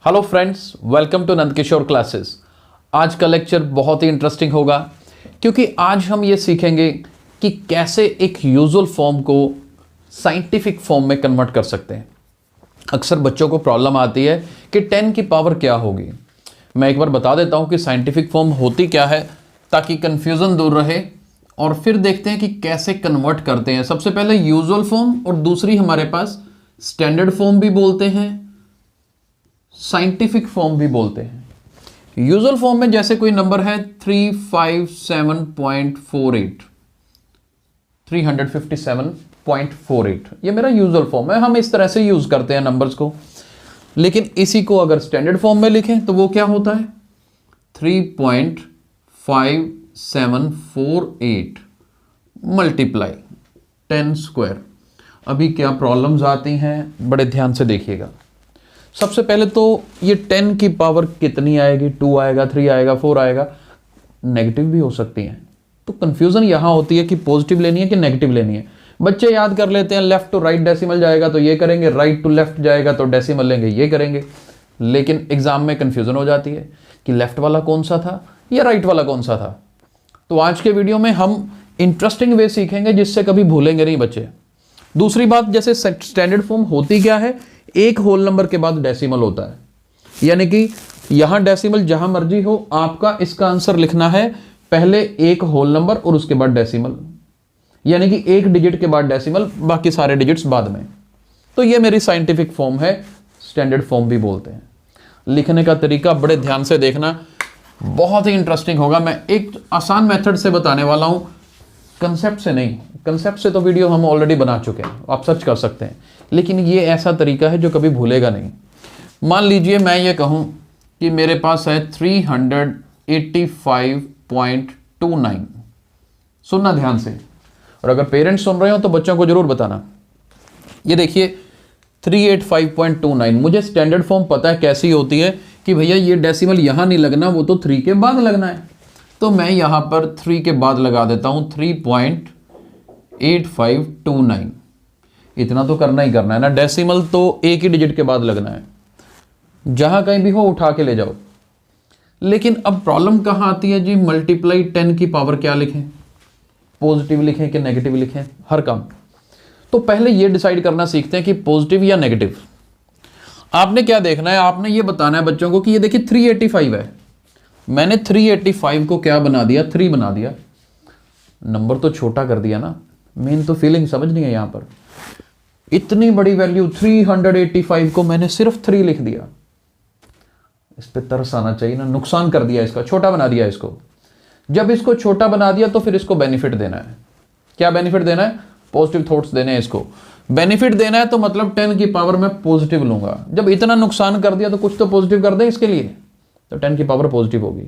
Hello friends, welcome to Nandkishore classes. आज का lecture बहुत ही इंटरेस्टिंग होगा क्योंकि आज हम ये सीखेंगे कि कैसे एक यूजुअल फॉर्म को साइंटिफिक फॉर्म में कन्वर्ट कर सकते हैं। अक्सर बच्चों को प्रॉब्लम आती है कि 10 की पावर क्या होगी। मैं एक बार बता देता हूँ कि साइंटिफिक फॉर्म होती क्या है ताकि कन्फ्यूज़न दूर रहे, और फिर देखते हैं कि कैसे कन्वर्ट करते हैं। सबसे पहले यूजुअल फॉर्म और दूसरी हमारे पास स्टैंडर्ड फॉर्म भी बोलते हैं, साइंटिफिक फॉर्म भी बोलते हैं। यूजुअल फॉर्म में जैसे कोई नंबर है 357.48, 357.48, ये मेरा यूजुअल फॉर्म है। हम इस तरह से यूज करते हैं नंबर्स को। लेकिन इसी को अगर स्टैंडर्ड फॉर्म में लिखें तो वो क्या होता है 3.5748 मल्टीप्लाई 10 स्क्वायर। अभी क्या प्रॉब्लम्स आती हैं, बड़े ध्यान से देखिएगा। सबसे पहले तो ये 10 की पावर कितनी आएगी, 2 आएगा, 3 आएगा, 4 आएगा, नेगेटिव भी हो सकती है। तो कंफ्यूजन यहां होती है कि पॉजिटिव लेनी है कि नेगेटिव लेनी है। बच्चे याद कर लेते हैं लेफ्ट टू राइट डेसिमल जाएगा तो ये करेंगे, राइट टू लेफ्ट जाएगा तो डेसिमल लेंगे, ये करेंगे। लेकिन एग्जाम में कंफ्यूजन हो जाती है कि लेफ्ट वाला कौन सा था या राइट वाला कौन सा था। तो आज के वीडियो में हम इंटरेस्टिंग वे सीखेंगे जिससे कभी भूलेंगे नहीं बच्चे। दूसरी बात, जैसे स्टैंडर्ड फॉर्म होती क्या है, एक होल नंबर के बाद डेसिमल होता है, यानी कि यहां डेसिमल जहां मर्जी हो, आपका इसका आंसर लिखना है पहले एक होल नंबर और उसके बाद डेसिमल, यानी कि एक डिजिट के बाद डेसिमल, बाकी सारे डिजिट्स बाद में। तो ये मेरी साइंटिफिक फॉर्म है, स्टैंडर्ड फॉर्म भी बोलते हैं। लिखने का तरीका बड़े ध्यान से देखना, बहुत ही इंटरेस्टिंग होगा। मैं एक आसान मेथड से बताने वाला हूं, कंसेप्ट से नहीं। कंसेप्ट से तो वीडियो हम ऑलरेडी बना चुके हैं, आप सर्च कर सकते हैं, लेकिन ये ऐसा तरीका है जो कभी भूलेगा नहीं। मान लीजिए मैं ये कहूं कि मेरे पास है 385.29। सुनना ध्यान से, और अगर पेरेंट्स सुन रहे हो तो बच्चों को जरूर बताना। ये देखिए 385.29, मुझे स्टैंडर्ड फॉर्म पता है कैसी होती है कि भैया ये डेसिमल यहां नहीं लगना, वो तो 3 के बाद लगना है। तो मैं यहां पर 3 के बाद लगा देता हूं 3.8529। इतना तो करना ही करना है ना, डेसिमल तो एक ही डिजिट के बाद लगना है, जहां कहीं भी हो उठा के ले जाओ। लेकिन अब प्रॉब्लम कहां आती है जी, मल्टीप्लाई 10 की पावर क्या लिखें, पॉजिटिव लिखें कि नेगेटिव लिखें हर काम। तो पहले ये डिसाइड करना सीखते हैं कि पॉजिटिव या नेगेटिव। आपने क्या देखना है, आपने ये बताना है बच्चों को कि ये देखिए 385 है, मैंने 385 को क्या बना दिया, 3 बना दिया, नंबर तो छोटा कर दिया ना। मेन तो फीलिंग समझनी है यहां पर। इतनी बड़ी वैल्यू 385 को मैंने सिर्फ 3 लिख दिया, इस पे तरस आना चाहिए ना। नुकसान कर दिया इसका, छोटा बना दिया इसको। जब इसको छोटा बना दिया तो फिर इसको बेनिफिट देना है। क्या बेनिफिट देना है, पॉजिटिव थॉट्स देने हैं इसको। बेनिफिट देना है तो मतलब 10 की पावर में पॉजिटिव लूंगा। जब इतना नुकसान कर दिया तो कुछ तो पॉजिटिव कर दे इसके लिए, तो 10 की पावर पॉजिटिव होगी।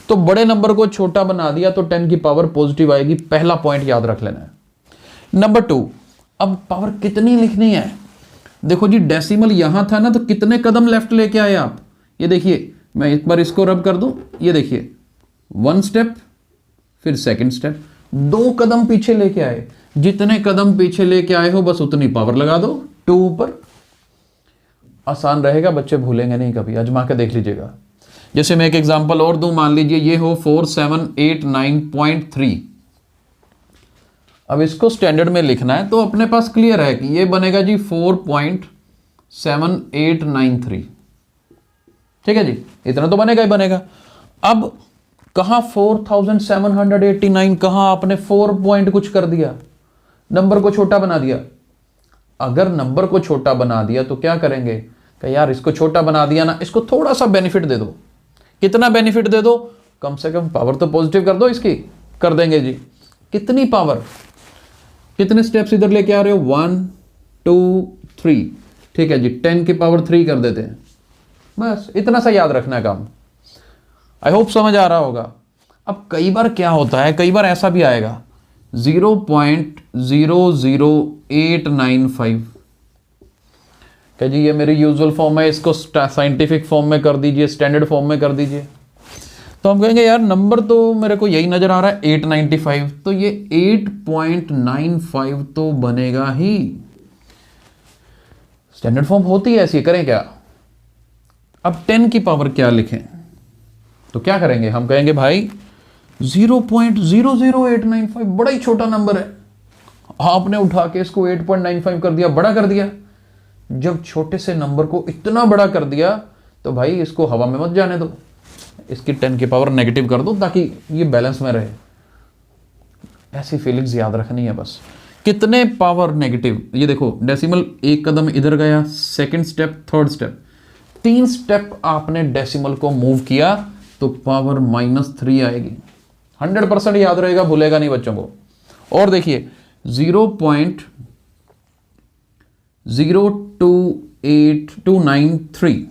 तो बड़े नंबर को छोटा बना दिया तो 10 की पावर पॉजिटिव आएगी। पहला पॉइंट याद रख लेना है। नंबर 2, अब पावर कितनी लिखनी है। देखो जी, डेसिमल यहां था ना, तो कितने कदम लेफ्ट लेके आए आप। ये देखिए, मैं एक बार इसको रब कर दूं, ये देखिए 1 स्टेप, फिर सेकंड स्टेप, 2 कदम पीछे लेके आए। जितने कदम पीछे लेके आए हो बस उतनी पावर लगा दो 2 ऊपर। आसान रहेगा, बच्चे भूलेंगे नहीं कभी, आजमा के देख लीजिएगा। जैसे मैं एक एग्जांपल और दूं, मान लीजिए ये हो 4789.3। अब इसको स्टैंडर्ड में लिखना है तो अपने पास क्लियर है कि ये बनेगा जी 4.7893। ठीक है जी, इतना तो बनेगा ही बनेगा। अब कहां 4789, कहां आपने 4 पॉइंट कुछ कर दिया, नंबर को छोटा बना दिया। अगर नंबर को छोटा बना दिया तो क्या करेंगे कि यार इसको छोटा बना दिया ना, इसको थोड़ा सा बेनिफिट दे दो। कितना बेनिफिट दे दो, कम से कम पावर तो पॉजिटिव कर दो इसकी। कर देंगे जी, कितनी पावर, कितने स्टेप्स इधर लेके आ रहे हो, 1 2 3। ठीक है जी, 10 की पावर 3 कर देते हैं। बस इतना सा याद रखना है काम। आई होप समझ आ रहा होगा। अब कई बार क्या होता है, कई बार ऐसा भी आएगा 0.00895। क्या जी, ये मेरी यूजुअल फॉर्म है, इसको साइंटिफिक फॉर्म में कर दीजिए, स्टैंडर्ड फॉर्म में कर दीजिए। तो हम कहेंगे यार नंबर तो मेरे को यही नजर आ रहा है 895, तो ये 8.95 तो बनेगा ही। स्टैंडर्ड फॉर्म होती है ऐसी, करें क्या। अब 10 की पावर क्या लिखें, तो क्या करेंगे, हम कहेंगे भाई 0.00895 बड़ा ही छोटा नंबर है, आपने उठा के इसको 8.95 कर दिया, बड़ा कर दिया। जब छोटे से नंबर को इतना बड़ा कर दिया तो भाई इसको हवा में मत जाने दो, इसकी 10 की पावर नेगेटिव कर दो ताकि ये बैलेंस में रहे। ऐसी फीलिंग्स याद रखनी है बस। कितने पावर नेगेटिव, ये देखो डेसिमल एक कदम इधर गया, second step, third step, 3 step आपने डेसिमल को मूव किया तो पावर -3 आएगी। 100% याद रहेगा, भूलेगा नहीं बच्चों को। और देखिए 0.028293,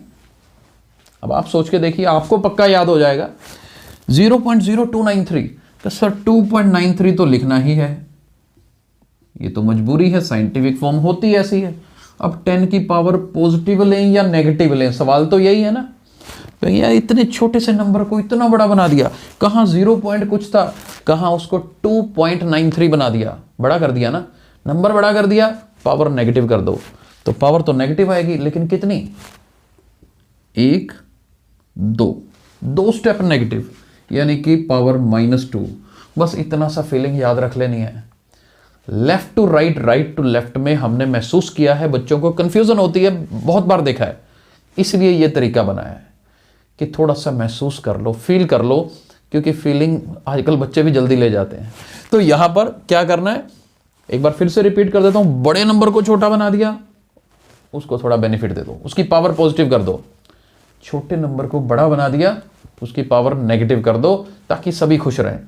अब आप सोच के देखिए, आपको पक्का याद हो जाएगा। 0.0293 तो सर 2.93 तो लिखना ही है, ये तो मजबूरी है, साइंटिफिक फॉर्म होती ऐसी है। अब 10 की पावर पॉजिटिव लें या नेगेटिव लें, सवाल तो यही है ना। भैया इतने छोटे से नंबर को इतना बड़ा बना दिया, कहाँ 0 पॉइंट कुछ था, कहाँ उसको 2.93 बना दिया, बड़ा कर दिया ना, नंबर बड़ा कर दिया, पावर नेगेटिव कर दो तो पावर तो नेगेटिव आएगी, लेकिन कितनी, 1 2 स्टेप नेगेटिव, यानी कि पावर -2। बस इतना सा फीलिंग याद रख लेनी है। Left to right, right to left में हमने महसूस किया है, बच्चों को कंफ्यूजन होती है, बहुत बार देखा है, इसलिए ये तरीका बनाया है कि थोड़ा सा महसूस कर लो, फील कर लो, क्योंकि फीलिंग आजकल बच्चे भी जल्दी ले जाते हैं। तो यहां पर क्या करना है, एक बार फिर से रिपीट कर देता हूं, बड़े नंबर को छोटा बना दिया, उसको थोड़ा बेनिफिट दे दो, उसकी पावर पॉजिटिव कर दो। छोटे नंबर को बड़ा बना दिया, उसकी पावर नेगेटिव कर दो, ताकि सभी खुश रहें।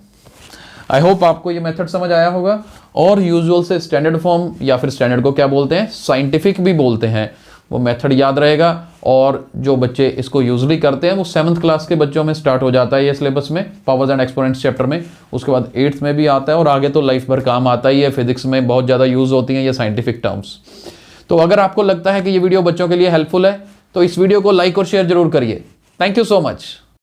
आई होप आपको ये मेथड समझ आया होगा। और यूजुअल से स्टैंडर्ड फॉर्म, या फिर स्टैंडर्ड को क्या बोलते हैं, साइंटिफिक भी बोलते हैं, वो मेथड याद रहेगा। और जो बच्चे इसको यूजली करते हैं वो 7th क्लास के बच्चों में स्टार्ट हो जाता है ये सिलेबस में, पावर्स एंड एक्सपोनेंट्स चैप्टर में, उसके बाद 8th में भी आता है, और आगे तो लाइफ भर काम आता ही है। फिजिक्स में बहुत ज़्यादा यूज होती हैं ये साइंटिफिक टर्म्स। तो अगर आपको लगता है कि ये वीडियो बच्चों के लिए हेल्पफुल है तो इस वीडियो को लाइक और शेयर जरूर करिए। Thank you so much.